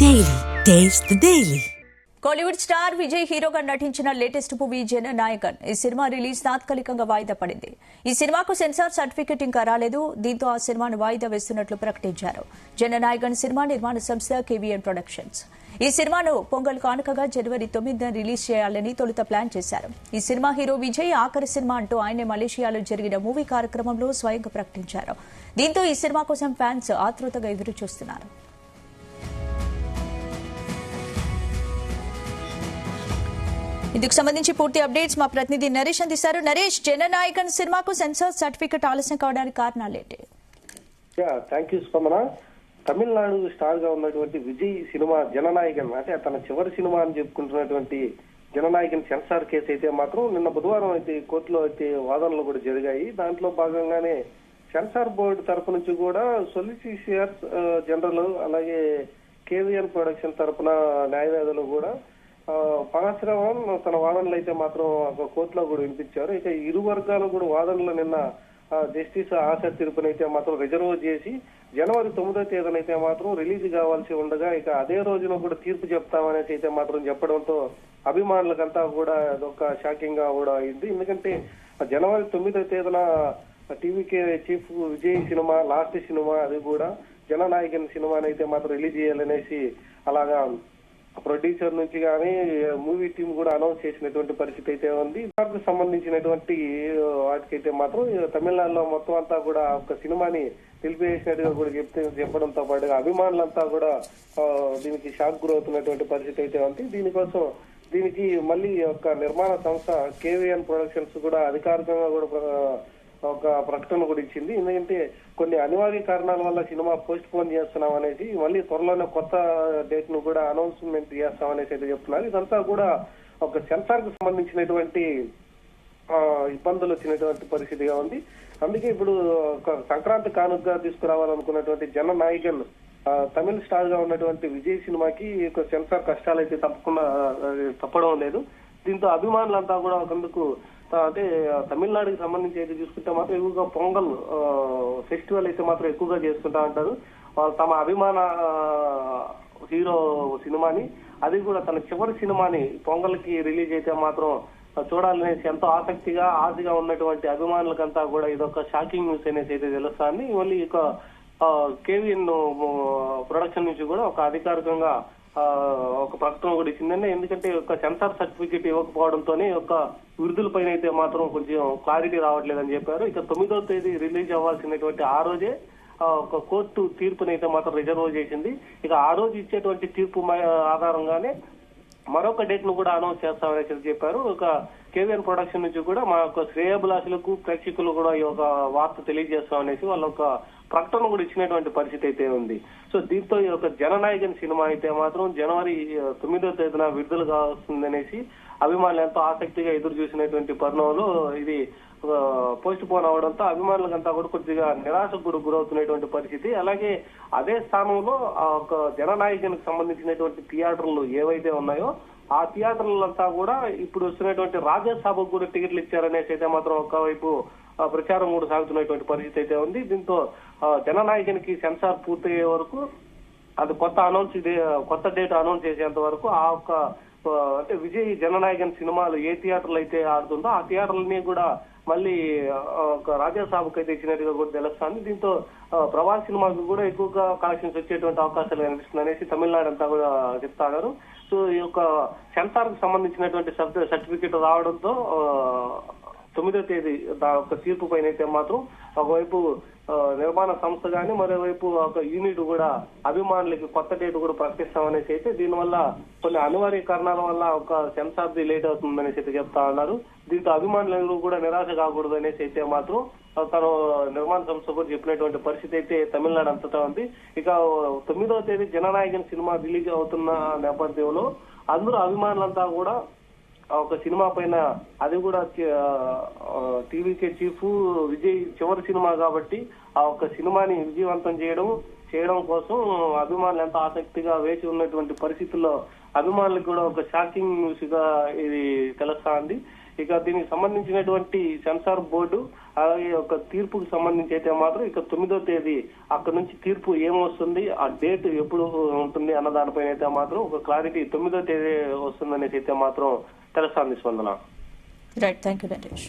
Daily. Taste the Daily. Kollywood star Vijay హీరోగా నటించిన latest movie Jana Nayagan ఈ సినిమా రిలీజ్ తాత్కాలికంగా వాయిదా పడింది. ఈ సినిమాకు సెన్సార్ సర్టిఫికెట్ ఇంకా రాలేదు. దీంతో ఆ సినిమాను వాయిదా వేస్తున్నట్లు ప్రకటించారు. జననాయకన్ సినిమా నిర్మాణ సంస్థ కేవీఎన్ ప్రొడక్షన్స్. ఈ సినిమాను పొంగల్ కానుకగా జనవరి 9న రిలీజ్ చేయాలని తొలుత ప్లాన్ చేశారు. ఈ సినిమా హీరో విజయ్ ఆఖరి సినిమా అంటూ ఆయనే మలేషియాలో జరిగిన మూవీ కార్యక్రమంలో స్వయంగా ప్రకటించారు. దీంతో ఈ సినిమా కోసం ఫ్యాన్స్ ఆతృతగా ఎదురు చూస్తున్నారు. ఇందుకు సంబంధించి పూర్తి అప్డేట్స్ మా ప్రతినిధి నరేష్ అందిస్తారు. నరేష్, జననాయకన్ సినిమాకు సెన్సార్ సర్టిఫికెట్ ఆలస్యం కావడానికి కారణాలేంటి? థ్యాంక్ యూ స్పందన. తమిళనాడు స్టార్ గా ఉన్నటువంటి విజయ్ సినిమా జననాయకన్ అంటే తన చివరి సినిమా అని చెప్పుకుంటున్నటువంటి జననాయకన్ సెన్సార్ కేసు అయితే మాత్రం నిన్న బుధవారం అయితే కోర్టులో అయితే వాదనలు కూడా జరిగాయి. దాంట్లో భాగంగానే సెన్సార్ బోర్డు తరఫు నుంచి కూడా సొలిసిటర్ జనరల్ అలాగే కేవీఎన్ ప్రొడక్షన్ తరఫున న్యాయవాదులు కూడా పరాశ్రవణ్ తన వాదనలు అయితే మాత్రం కోర్టులో కూడా వినిపించారు. ఇక ఇరు వర్గాలు కూడా వాదనలు నిన్న జస్టిస్ ఆశా తీర్పునైతే మాత్రం రిజర్వ్ చేసి జనవరి 9వ తేదీన అయితే మాత్రం రిలీజ్ కావాల్సి ఉండగా ఇక అదే రోజున కూడా తీర్పు చెప్తామనేసి అయితే మాత్రం చెప్పడంతో అభిమానులకంతా కూడా అదొక షాకింగ్ గా కూడా అయింది. ఎందుకంటే జనవరి 9వ తేదీన TVK chief Vijay cinema last cinema అది కూడా జననాయకన్ సినిమాని అయితే మాత్రం రిలీజ్ చేయాలనేసి అలాగా ప్రొడ్యూసర్ నుంచి కానీ మూవీ టీం కూడా అనౌన్స్ చేసినటువంటి పరిస్థితి అయితే ఉంది. దానికి సంబంధించినటువంటి వాటికైతే మాత్రం తమిళనాడులో మొత్తం అంతా కూడా ఒక సినిమాని నిలిపివేసినట్టుగా కూడా చెప్పడంతో పాటుగా అభిమానులంతా కూడా దీనికి షాక్ గురవుతున్నటువంటి పరిస్థితి అయితే ఉంది. దీనికి మళ్ళీ ఒక నిర్మాణ సంస్థ కేవీఎన్ ప్రొడక్షన్స్ కూడా అధికారికంగా కూడా ఒక ప్రకటన కూడా ఇచ్చింది. ఎందుకంటే కొన్ని అనివార్య కారణాల వల్ల సినిమా పోస్ట్ పోన్ చేస్తున్నాం అనేసి మళ్ళీ త్వరలోనే కొత్త డేట్ ను కూడా అనౌన్స్మెంట్ చేస్తాం అనేసి అయితే చెప్తున్నారు. ఇదంతా కూడా ఒక సెన్సార్ కు సంబంధించినటువంటి ఇబ్బందులు వచ్చినటువంటి పరిస్థితిగా ఉంది. అందుకే ఇప్పుడు ఒక సంక్రాంతి కానుకగా తీసుకురావాలనుకున్నటువంటి జననాయకన్ తమిళ స్టార్ గా ఉన్నటువంటి విజయ్ సినిమాకి సెన్సార్ కష్టాలు అయితే తప్పడం లేదు. దీంతో అభిమానులంతా కూడా ఒకందుకు అంటే తమిళనాడుకి సంబంధించి అయితే చూసుకుంటే మాత్రం ఎక్కువగా పొంగల్ ఫెస్టివల్ అయితే మాత్రం ఎక్కువగా చేసుకుంటా ఉంటారు. వాళ్ళు తమ అభిమాన హీరో సినిమాని అది కూడా తన చివరి సినిమాని పొంగల్ కి రిలీజ్ అయితే మాత్రం చూడాలనేసి ఎంతో ఆశగా ఉన్నటువంటి అభిమానులకంతా కూడా ఇదొక షాకింగ్ న్యూస్ అనేసి అయితే తెలుస్తుంది. మళ్ళీ ఇక కేవీఎన్ ప్రొడక్షన్ నుంచి కూడా ఒక అధికారికంగా ఒక ప్రకటన కూడా ఇచ్చిందండి. ఎందుకంటే ఒక సెన్సార్ సర్టిఫికేట్ ఇవ్వకపోవడంతోనే ఒక విడుదల పైన అయితే మాత్రం కొంచెం క్లారిటీ రావట్లేదని చెప్పారు. ఇక 9వ తేదీ రిలీజ్ అవ్వాల్సినటువంటి ఆ రోజే ఒక కోర్టు తీర్పునైతే మాత్రం రిజర్వ్ చేసింది. ఇక ఆ రోజు ఇచ్చేటువంటి తీర్పు ఆధారంగానే మరొక డేట్ ను కూడా అనౌన్స్ చేస్తామని చెప్పారు. ఒక కేవీఎన్ ప్రొడక్షన్ నుంచి కూడా మా యొక్క శ్రేయభిలాషులకు ప్రేక్షకులు కూడా ఈ ఒక వార్త తెలియజేస్తామనేసి వాళ్ళ ఒక ప్రకటన కూడా ఇచ్చినటువంటి పరిస్థితి అయితే ఉంది. సో దీంతో ఈ యొక్క జననాయకన్ సినిమా అయితే మాత్రం జనవరి 9వ తేదీన విడుదల కావస్తుందనేసి అభిమానులు ఎంతో ఆసక్తిగా ఎదురు చూసినటువంటి పరిణామంలో ఇది పోస్ట్ పోన్ అవడంతో అభిమానులకంతా కూడా కొద్దిగా నిరాశకు కూడా గురవుతున్నటువంటి పరిస్థితి. అలాగే అదే స్థానంలో ఒక జననాయకన్ కి సంబంధించినటువంటి థియేటర్లు ఏవైతే ఉన్నాయో ఆ థియేటర్లంతా కూడా ఇప్పుడు వస్తున్నటువంటి రాజ్యసభకు కూడా టికెట్లు ఇచ్చారనేసి అయితే మాత్రం ఒకవైపు ప్రచారం కూడా సాగుతున్నటువంటి పరిస్థితి అయితే ఉంది. దీంతో జననాయకన్ కి సెన్సార్ పూర్తయ్యే వరకు అది కొత్త డేట్ అనౌన్స్ చేసేంత వరకు ఆ ఒక్క అంటే విజయ్ జననాయకన్ సినిమాలు ఏ థియేటర్లు అయితే ఆడుతుందో ఆ థియేటర్లని కూడా మళ్ళీ ఒక రాజ్యసభకు అయితే ఇచ్చినట్టుగా కూడా తెలుస్తుంది. దీంతో ప్రభాస్ సినిమాకు కూడా ఎక్కువగా కలెక్షన్స్ వచ్చేటువంటి అవకాశాలు కనిపిస్తుంది అనేసి తమిళనాడు అంతా కూడా చెప్తారు. సో ఈ యొక్క సెన్సార్ కు సంబంధించినటువంటి సర్టిఫికేట్ రావడంతో 9వ తేదీ ఒక తీర్పు పైన అయితే మాత్రం ఒకవైపు నిర్మాణ సంస్థ గానీ మరోవైపు ఒక యూనిట్ కూడా అభిమానులకి కొత్త డేట్ కూడా ప్రకటిస్తామనేసి అయితే దీనివల్ల కొన్ని అనివార్య కారణాల వల్ల ఒక సెన్సార్ లేట్ అవుతుందనేసి అయితే చెప్తా ఉన్నారు. దీంతో అభిమానులు కూడా నిరాశ కాకూడదు అనేసి అయితే మాత్రం తను నిర్మాణ సంస్థ కూడా చెప్పినటువంటి పరిస్థితి అయితే తమిళనాడు అంతటా ఉంది. ఇక 9వ తేదీ జననాయకన్ సినిమా రిలీజ్ అవుతున్న నేపథ్యంలో అందరూ అభిమానులంతా కూడా ఒక సినిమా పైన అది కూడా టీవీకే చీఫ్ విజయ్ చివరి సినిమా కాబట్టి ఆ ఒక సినిమాని విజయవంతం చేయడం కోసం అభిమానులు ఎంతో ఆసక్తిగా వేచి ఉన్నటువంటి పరిస్థితుల్లో అభిమానులకు కూడా ఒక షాకింగ్ న్యూస్ గా ఇది తెలుస్తా ఉంది. ఇక దీనికి సంబంధించినటువంటి సెన్సార్ బోర్డు అలాగే ఒక తీర్పుకు సంబంధించి అయితే మాత్రం ఇక 9వ తేదీ అక్కడ నుంచి తీర్పు ఏమొస్తుంది, ఆ డేట్ ఎప్పుడు ఉంటుంది అన్న దానిపైన అయితే మాత్రం ఒక క్లారిటీ 9వ తేదీ వస్తుందనేసి అయితే మాత్రం తెలుస్తుంది స్పందన. Right, thank you Naresh.